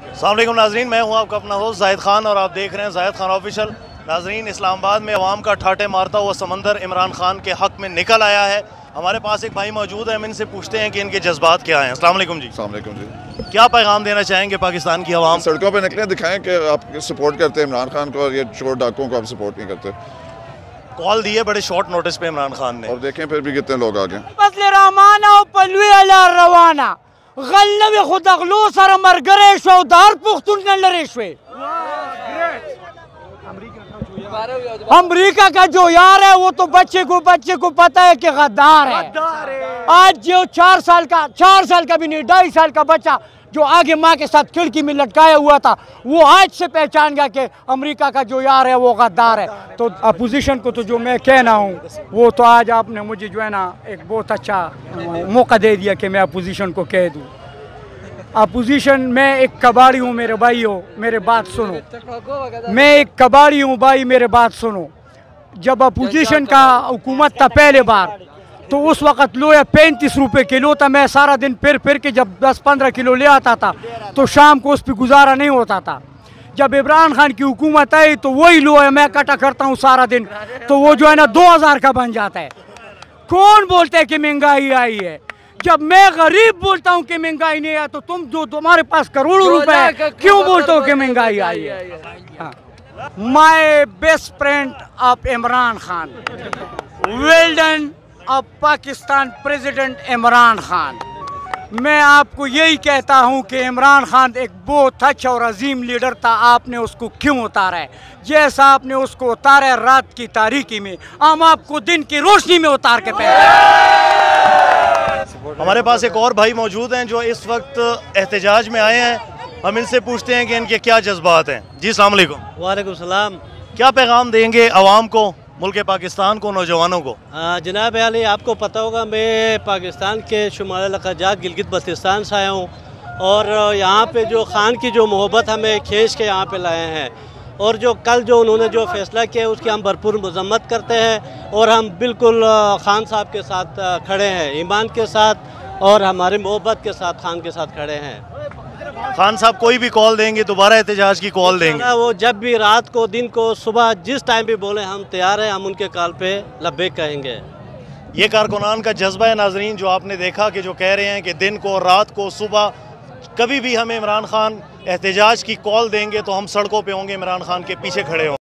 अस्सलाम वालेकुम नाजरीन, मैं हूं आपका अपना होस्ट जाहिद खान और आप देख रहे हैं जाहिद खान ऑफिशियल। नाजरीन, इस्लामाबाद में अवाम का ठाटे मारता हुआ समंदर इमरान खान के हक़ में निकल आया है। हमारे पास एक भाई मौजूद है, हम इनसे पूछते हैं कि इनके जज्बात क्या हैं। अस्सलाम वालेकुम जी। अस्सलाम वालेकुम जी। क्या पैगाम देना चाहेंगे पाकिस्तान की आवाम? सड़कों पे निकलें, दिखाएं कि आप सपोर्ट करते हैं इमरान खान को और ये चोर डाकुओं को आप सपोर्ट नहीं करते। कॉल दिए बड़े शॉर्ट नोटिस पे इमरान खान ने, और देखें फिर भी कितने लोग आ गए। अमरीका का जो यार है वो तो बच्चे को पता है कि गद्दार है। आज जो 4 साल का भी नहीं, 2.5 साल का बच्चा जो आगे माँ के साथ खिड़की में लटकाया हुआ था, वो आज से पहचान गया कि अमेरिका का जो यार है वो गद्दार है। तो अपोजिशन को तो जो मैं कहना हूँ वो तो आज आपने मुझे जो है ना एक बहुत अच्छा मौका दे दिया कि मैं अपोजिशन को कह दूँ। अपोजिशन, मैं एक कबाड़ी हूँ मेरे भाइयों, मेरे बात सुनो। मैं एक कबाड़ी हूँ भाई, मेरे बात सुनो। जब अपोजिशन का हुकूमत था पहले बार, तो उस वक़्त लोया 35 रुपये किलो था। मैं सारा दिन फिर के जब 10-15 किलो ले आता था तो शाम को उस पर गुजारा नहीं होता था। जब इमरान खान की हुकूमत आई तो वही लोया मैं इकट्ठा करता हूँ सारा दिन, तो वो जो है ना 2000 का बन जाता है। कौन बोलता है कि महंगाई आई है? जब मैं गरीब बोलता हूँ कि महंगाई नहीं है, तो तुम जो तुम्हारे पास करोड़ों रुपए है क्यों बोलते हो कि महंगाई आई है? My best friend of Imran Khan, well done of Pakistan president Imran Khan. मैं आपको यही कहता हूं कि इमरान खान एक बहुत अच्छा और अजीम लीडर था। आपने उसको क्यों उतारा है? जैसा आपने उसको उतारा है रात की तारीकी में, हम आपको दिन की रोशनी में उतार के हमारे पास एक और भाई मौजूद हैं जो इस वक्त एहतजाज में आए हैं। हम इनसे पूछते हैं कि इनके क्या जज्बात हैं। जी अस्सलाम वालेकुम। वालेकुम सलाम। क्या पैगाम देंगे आवाम को, मुल्क पाकिस्तान को, नौजवानों को? जनाब अली, आपको पता होगा मैं पाकिस्तान के शुमाल अक़ाजात गिलगित बल्तिस्तान से आया हूँ और यहाँ पे जो खान की जो मोहब्बत हमें खींच के यहाँ पे लाए हैं, और जो कल जो उन्होंने जो फैसला किया उसकी हम भरपूर मजम्मत करते हैं और हम बिल्कुल खान साहब के साथ खड़े हैं, ईमान के साथ और हमारी मोहब्बत के साथ खान के साथ खड़े हैं। खान साहब कोई भी कॉल देंगे, दोबारा एहतजाज की कॉल देंगे? वो जब भी रात को, दिन को, सुबह, जिस टाइम भी बोले हम तैयार हैं, हम उनके कॉल पे लब्बैक कहेंगे। ये कारकुनान का जज्बा है नाजरीन, जो आपने देखा कि जो कह रहे हैं कि दिन को, रात को, सुबह, कभी भी हमें इमरान खान एहतजाज की कॉल देंगे तो हम सड़कों पे होंगे, इमरान खान के पीछे खड़े होंगे।